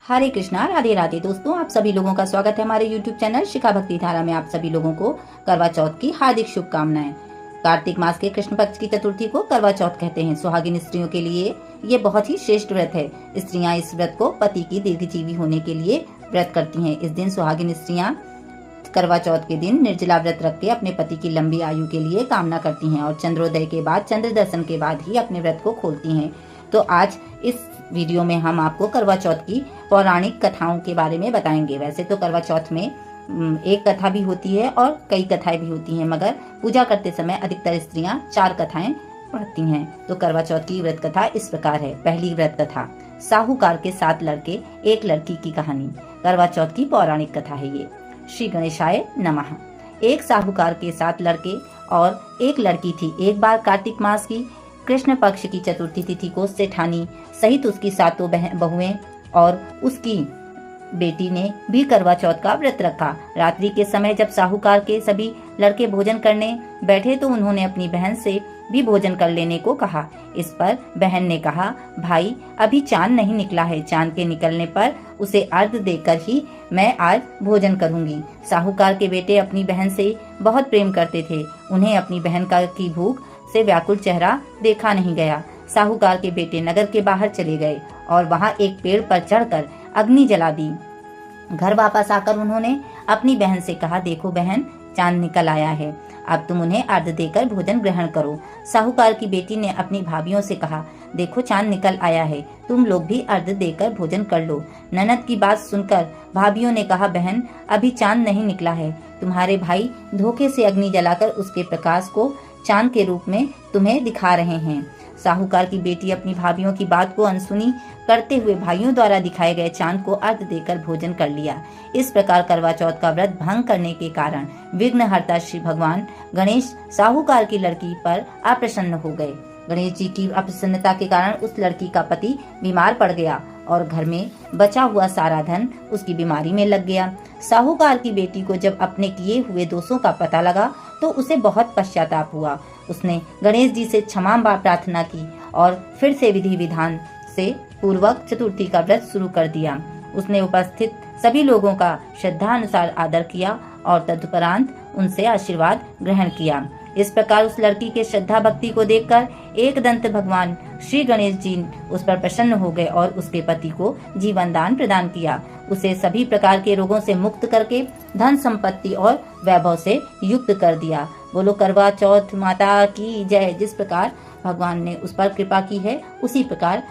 हरे कृष्णा, राधे राधे। दोस्तों, आप सभी लोगों का स्वागत है हमारे YouTube चैनल शिखा भक्ति धारा में। आप सभी लोगों को करवा चौथ की हार्दिक शुभकामनाएं। कार्तिक मास के कृष्ण पक्ष की चतुर्थी को करवा चौथ कहते हैं। सुहागिन स्त्रियों के लिए ये बहुत ही श्रेष्ठ व्रत है। स्त्रियां इस व्रत को पति की दीर्घजीवी होने के लिए व्रत करती हैं। इस दिन सुहागिन स्त्रियां करवा चौथ के दिन निर्जला व्रत रख के अपने पति की लंबी आयु के लिए कामना करती हैं और चंद्रोदय के बाद, चंद्र दर्शन के बाद ही अपने व्रत को खोलती हैं। तो आज इस वीडियो में हम आपको करवा चौथ की पौराणिक कथाओं के बारे में बताएंगे। वैसे तो करवा चौथ में एक कथा भी होती है और कई कथाएं भी होती हैं, मगर पूजा करते समय अधिकतर स्त्रियां 4 कथाएं पढ़ती हैं। तो करवा चौथ की व्रत कथा इस प्रकार है। पहली व्रत कथा, साहूकार के 7 लड़के एक लड़की की कहानी। करवा चौथ की पौराणिक कथा है ये। श्री गणेशाय नमः। एक साहूकार के 7 लड़के और एक लड़की थी। एक बार कार्तिक मास की कृष्ण पक्ष की चतुर्थी तिथि को सेठानी सहित उसकी 7 बहुएं और उसकी बेटी ने भी करवा चौथ का व्रत रखा। रात्रि के समय जब साहूकार के सभी लड़के भोजन करने बैठे तो उन्होंने अपनी बहन से भी भोजन कर लेने को कहा। इस पर बहन ने कहा, भाई अभी चांद नहीं निकला है, चांद के निकलने पर उसे अर्घ देकर ही मैं आज भोजन करूंगी। साहूकार के बेटे अपनी बहन से बहुत प्रेम करते थे। उन्हें अपनी बहन की भूख से व्याकुल चेहरा देखा नहीं गया। साहूकार के बेटे नगर के बाहर चले गए और वहां एक पेड़ पर चढ़कर अग्नि जला दी। घर वापस आकर उन्होंने अपनी बहन से कहा, देखो बहन, चांद निकल आया है, अब तुम उन्हें अर्घ देकर भोजन ग्रहण करो। साहूकार की बेटी ने अपनी भाभियों से कहा, देखो चांद निकल आया है, तुम लोग भी अर्घ देकर भोजन कर लो। ननद की बात सुनकर भाभियों ने कहा, बहन अभी चांद नहीं निकला है, तुम्हारे भाई धोखे से अग्नि जलाकर उसके प्रकाश को चांद के रूप में तुम्हें दिखा रहे हैं। साहूकार की बेटी अपनी भाभियों की बात को अनसुनी करते हुए भाइयों द्वारा दिखाए गए चांद को अर्घ देकर भोजन कर लिया। इस प्रकार करवा चौथ का व्रत भंग करने के कारण विघ्नहर्ता श्री भगवान गणेश साहूकार की लड़की पर अप्रसन्न हो गए। गणेश जी की अप्रसन्नता के कारण उस लड़की का पति बीमार पड़ गया और घर में बचा हुआ सारा धन उसकी बीमारी में लग गया। साहूकार की बेटी को जब अपने किए हुए दोषों का पता लगा तो उसे बहुत पश्चाताप हुआ। उसने गणेश जी से क्षमा प्रार्थना की और फिर से विधि विधान से पूर्वक चतुर्थी का व्रत शुरू कर दिया। उसने उपस्थित सभी लोगों का श्रद्धानुसार आदर किया और तदुपरांत उनसे आशीर्वाद ग्रहण किया। इस प्रकार उस लड़की के श्रद्धा भक्ति को देखकर एकदंत भगवान श्री गणेश जी उस पर प्रसन्न हो गए और उसके पति को जीवन दान प्रदान किया। उसे सभी प्रकार के रोगों से मुक्त करके धन संपत्ति और वैभव से युक्त कर दिया। बोलो करवा चौथ माता की जय। जिस प्रकार भगवान ने उस पर कृपा की है, उसी प्रकार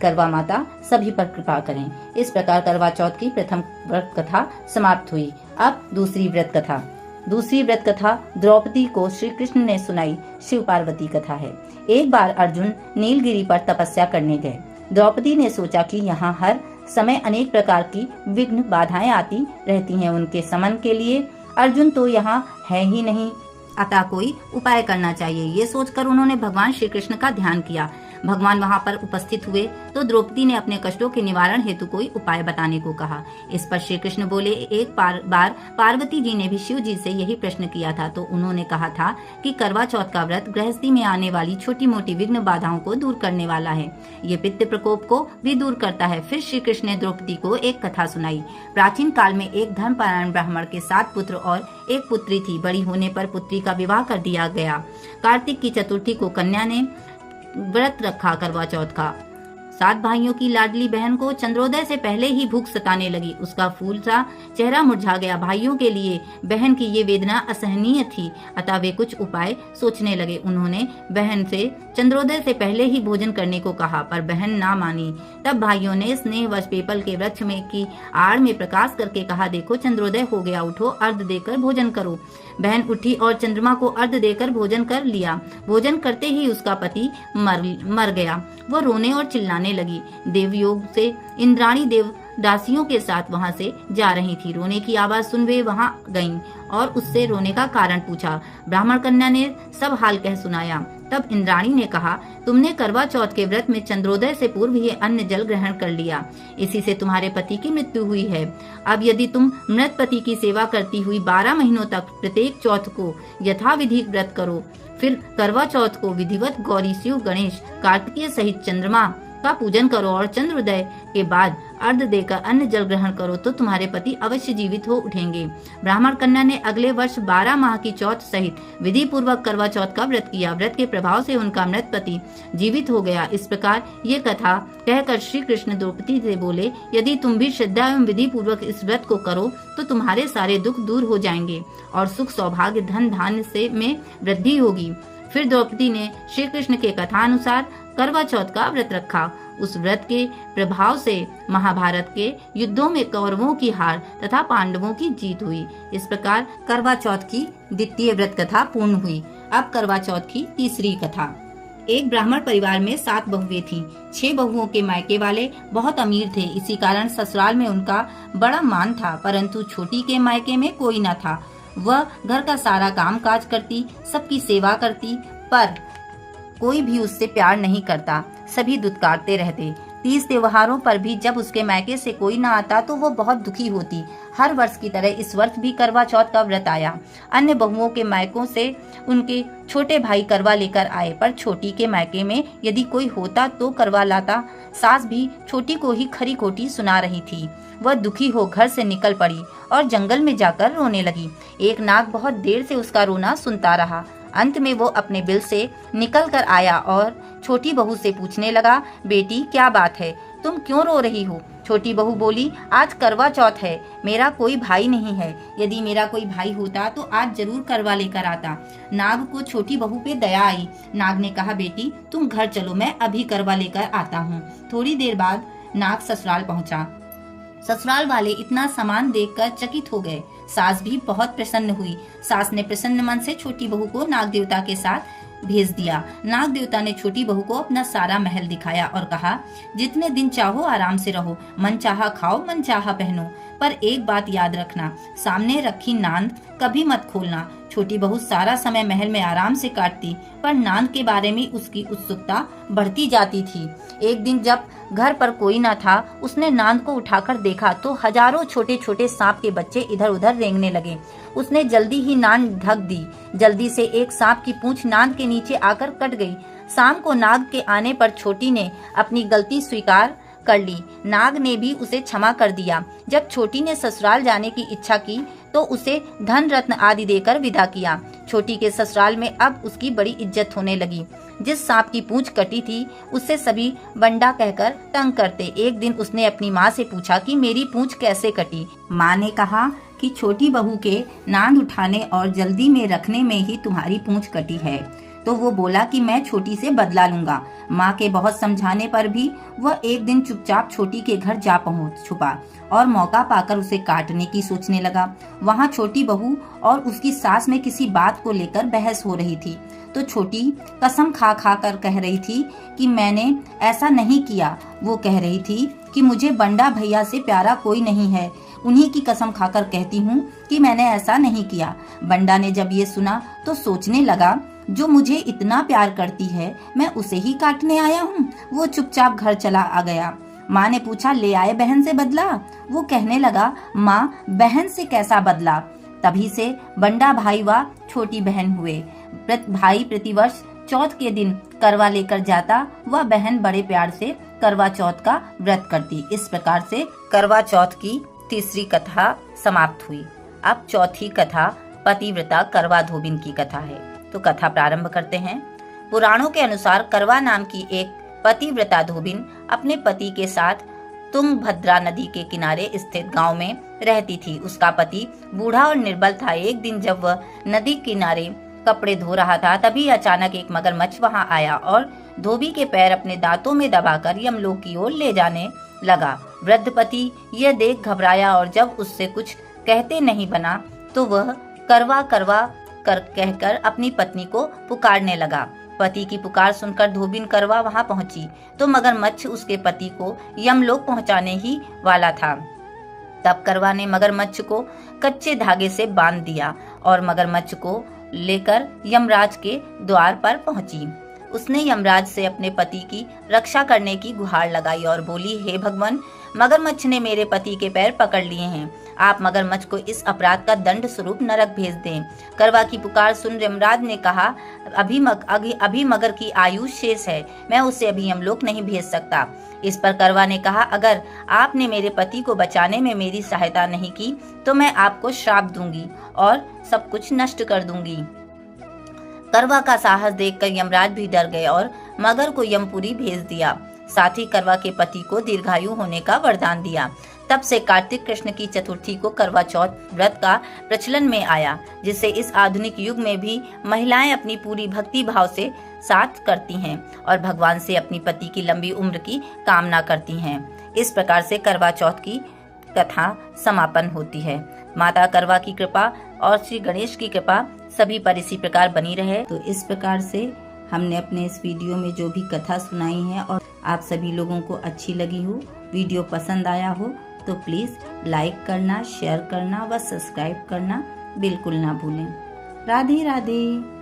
करवा माता सभी पर कृपा करें। इस प्रकार करवा चौथ की प्रथम व्रत कथा समाप्त हुई। अब दूसरी व्रत कथा। दूसरी व्रत कथा द्रौपदी को श्री कृष्ण ने सुनाई शिव पार्वती कथा है। एक बार अर्जुन नीलगिरी पर तपस्या करने गए। द्रौपदी ने सोचा कि यहाँ हर समय अनेक प्रकार की विघ्न बाधाएं आती रहती हैं, उनके शमन के लिए अर्जुन तो यहाँ है ही नहीं, अतः कोई उपाय करना चाहिए। ये सोचकर उन्होंने भगवान श्री कृष्ण का ध्यान किया। भगवान वहां पर उपस्थित हुए तो द्रौपदी ने अपने कष्टों के निवारण हेतु कोई उपाय बताने को कहा। इस पर श्री कृष्ण बोले, एक बार पार्वती जी ने भी शिव जी से यही प्रश्न किया था, तो उन्होंने कहा था कि करवा चौथ का व्रत गृहस्थी में आने वाली छोटी मोटी विघ्न बाधाओं को दूर करने वाला है। ये पित्त प्रकोप को भी दूर करता है। फिर श्री कृष्ण ने द्रौपदी को एक कथा सुनाई। प्राचीन काल में एक धर्मपरायण ब्राह्मण के 7 पुत्र और एक पुत्री थी। बड़ी होने पर पुत्री का विवाह कर दिया गया। कार्तिक की चतुर्थी को कन्या ने व्रत रखा करवा चौथ का। 7 भाइयों की लाडली बहन को चंद्रोदय से पहले ही भूख सताने लगी। उसका फूल सा चेहरा मुरझा गया। भाइयों के लिए बहन की ये वेदना असहनीय थी, अतः वे कुछ उपाय सोचने लगे। उन्होंने बहन से चंद्रोदय से पहले ही भोजन करने को कहा, पर बहन ना मानी। तब भाइयों ने स्नेहवश पीपल के वृक्ष में की आड़ में प्रकाश करके कहा, देखो चंद्रोदय हो गया, उठो अर्घ देकर भोजन करो। बहन उठी और चंद्रमा को अर्घ देकर भोजन कर लिया। भोजन करते ही उसका पति मर गया। वो रोने और चिल्लाने लगी। देवयोग से इंद्राणी देव दासियों के साथ वहां से जा रही थी। रोने की आवाज सुन वे वहां गईं और उससे रोने का कारण पूछा। ब्राह्मण कन्या ने सब हाल कह सुनाया। तब इंद्राणी ने कहा, तुमने करवा चौथ के व्रत में चंद्रोदय से पूर्व ही अन्न जल ग्रहण कर लिया, इसी से तुम्हारे पति की मृत्यु हुई है। अब यदि तुम मृत पति की सेवा करती हुई 12 महीनों तक प्रत्येक चौथ को यथाविधि व्रत करो, फिर करवा चौथ को विधिवत गौरी शिव गणेश कार्तिकेय सहित चंद्रमा का पूजन करो और चंद्रोदय के बाद अर्घ देकर अन्न जल ग्रहण करो तो तुम्हारे पति अवश्य जीवित हो उठेंगे। ब्राह्मण कन्या ने अगले वर्ष 12 माह की चौथ सहित विधि पूर्वक करवा चौथ का व्रत किया। व्रत के प्रभाव से उनका मृत पति जीवित हो गया। इस प्रकार ये कथा कहकर श्री कृष्ण द्रौपदी से बोले, यदि तुम भी श्रद्धा एवं विधि पूर्वक इस व्रत को करो तो तुम्हारे सारे दुख दूर हो जाएंगे और सुख सौभाग्य धन धान्य से में वृद्धि होगी। फिर द्रौपदी ने श्री कृष्ण के कथा अनुसार करवा चौथ का व्रत रखा। उस व्रत के प्रभाव से महाभारत के युद्धों में कौरवों की हार तथा पांडवों की जीत हुई। इस प्रकार करवा चौथ की द्वितीय व्रत कथा पूर्ण हुई। अब करवा चौथ की तीसरी कथा। एक ब्राह्मण परिवार में 7 बहुएं थीं। 6 बहुओं के मायके वाले बहुत अमीर थे, इसी कारण ससुराल में उनका बड़ा मान था, परंतु छोटी के मायके में कोई न था। वह घर का सारा काम काज करती, सबकी सेवा करती, पर कोई भी उससे प्यार नहीं करता। सभी दुत्कारते रहते। 30 त्योहारों पर भी जब उसके मायके से कोई न आता तो वो बहुत दुखी होती। हर वर्ष की तरह इस वर्ष भी करवा चौथ का व्रत आया। अन्य बहुओं के मायकों से उनके छोटे भाई करवा लेकर आए, पर छोटी के मायके में यदि कोई होता तो करवा लाता। सास भी छोटी को ही खरी खोटी सुना रही थी। वह दुखी हो घर से निकल पड़ी और जंगल में जाकर रोने लगी। एक नाग बहुत देर से उसका रोना सुनता रहा। अंत में वो अपने बिल से निकल कर आया और छोटी बहू से पूछने लगा, बेटी क्या बात है, तुम क्यों रो रही हो? छोटी बहू बोली, आज करवा चौथ है, मेरा कोई भाई नहीं है। यदि मेरा कोई भाई होता तो आज जरूर करवा लेकर आता। नाग को छोटी बहू पे दया आई। नाग ने कहा, बेटी तुम घर चलो, मैं अभी करवा लेकर आता हूँ। थोड़ी देर बाद नाग ससुराल पहुँचा। ससुराल वाले इतना सामान देखकर चकित हो गए। सास भी बहुत प्रसन्न हुई। सास ने प्रसन्न मन से छोटी बहू को नाग देवता के साथ भेज दिया। नाग देवता ने छोटी बहू को अपना सारा महल दिखाया और कहा, जितने दिन चाहो आराम से रहो, मन चाहा खाओ, मन चाहा पहनो, पर एक बात याद रखना, सामने रखी नांद कभी मत खोलना। छोटी बहू सारा समय महल में आराम से काटती, पर नांद के बारे में उसकी उत्सुकता बढ़ती जाती थी। एक दिन जब घर पर कोई न था, उसने नांद को उठाकर देखा तो हजारों छोटे छोटे सांप के बच्चे इधर उधर रेंगने लगे। उसने जल्दी ही नांद ढक दी। जल्दी से एक सांप की पूंछ नांद के नीचे आकर कट गई। शाम को नाग के आने पर छोटी ने अपनी गलती स्वीकार कर ली। नाग ने भी उसे क्षमा कर दिया। जब छोटी ने ससुराल जाने की इच्छा की तो उसे धन रत्न आदि देकर विदा किया। छोटी के ससुराल में अब उसकी बड़ी इज्जत होने लगी। जिस सांप की पूंछ कटी थी उससे सभी बंडा कहकर तंग करते। एक दिन उसने अपनी माँ से पूछा कि मेरी पूंछ कैसे कटी। माँ ने कहा कि छोटी बहू के नांद उठाने और जल्दी में रखने में ही तुम्हारी पूंछ कटी है। तो वो बोला कि मैं छोटी से बदला लूंगा। माँ के बहुत समझाने पर भी वह एक दिन चुपचाप छोटी के घर जा पहुंच छुपा और मौका पाकर उसे काटने की सोचने लगा। वहाँ छोटी बहू और उसकी सास में किसी बात को लेकर बहस हो रही थी। तो छोटी कसम खा खा कर कह रही थी कि मैंने ऐसा नहीं किया। वो कह रही थी कि मुझे बंडा भैया से प्यारा कोई नहीं है, उन्हीं की कसम खाकर कहती हूँ कि मैंने ऐसा नहीं किया। बंडा ने जब ये सुना तो सोचने लगा, जो मुझे इतना प्यार करती है मैं उसे ही काटने आया हूँ। वो चुपचाप घर चला आ गया। माँ ने पूछा, ले आए बहन से बदला? वो कहने लगा, माँ बहन से कैसा बदला? तभी से बंडा भाई व छोटी बहन हुए। भाई प्रतिवर्ष चौथ के दिन करवा लेकर जाता, वह बहन बड़े प्यार से करवा चौथ का व्रत करती। इस प्रकार से करवा चौथ की तीसरी कथा समाप्त हुई। अब चौथी कथा पतिव्रता करवा धोबिन की कथा है। तो कथा प्रारंभ करते हैं। पुराणों के अनुसार करवा नाम की एक पतिव्रता धोबिन अपने पति के साथ तुंगभद्रा नदी के किनारे स्थित गांव में रहती थी। उसका पति बूढ़ा और निर्बल था। एक दिन जब वह नदी किनारे कपड़े धो रहा था, तभी अचानक एक मगरमच्छ वहां आया और धोबी के पैर अपने दांतों में दबाकर यमलोक की ओर ले जाने लगा। वृद्ध पति यह देख घबराया और जब उससे कुछ कहते नहीं बना तो वह करवा करवा कर कहकर अपनी पत्नी को पुकारने लगा। पति की पुकार सुनकर धोबिन करवा वहां पहुंची तो मगरमच्छ उसके पति को यमलोक पहुंचाने ही वाला था। तब करवा ने मगरमच्छ को कच्चे धागे से बांध दिया और मगरमच्छ को लेकर यमराज के द्वार पर पहुंची। उसने यमराज से अपने पति की रक्षा करने की गुहार लगाई और बोली, हे भगवान, मगरमच्छ ने मेरे पति के पैर पकड़ लिए हैं। आप मगरमच्छ को इस अपराध का दंड स्वरूप नरक भेज दें। करवा की पुकार सुन यमराज ने कहा, अभी मगर की आयु शेष है, मैं उसे अभी यमलोक नहीं भेज सकता। इस पर करवा ने कहा, अगर आपने मेरे पति को बचाने में मेरी सहायता नहीं की तो मैं आपको श्राप दूंगी और सब कुछ नष्ट कर दूंगी। करवा का साहस देखकर यमराज भी डर गए और मगर को यमपुरी भेज दिया। साथ ही करवा के पति को दीर्घायु होने का वरदान दिया। तब से कार्तिक कृष्ण की चतुर्थी को करवा चौथ व्रत का प्रचलन में आया, जिससे इस आधुनिक युग में भी महिलाएं अपनी पूरी भक्ति भाव से साथ करती हैं और भगवान से अपनी पति की लंबी उम्र की कामना करती हैं। इस प्रकार से करवा चौथ की कथा समापन होती है। माता करवा की कृपा और श्री गणेश की कृपा सभी पर इसी प्रकार बनी रहे। तो इस प्रकार से हमने अपने इस वीडियो में जो भी कथा सुनाई है और आप सभी लोगों को अच्छी लगी हो, वीडियो पसंद आया हो, तो प्लीज लाइक करना, शेयर करना व सब्सक्राइब करना बिल्कुल ना भूलें। राधे राधे।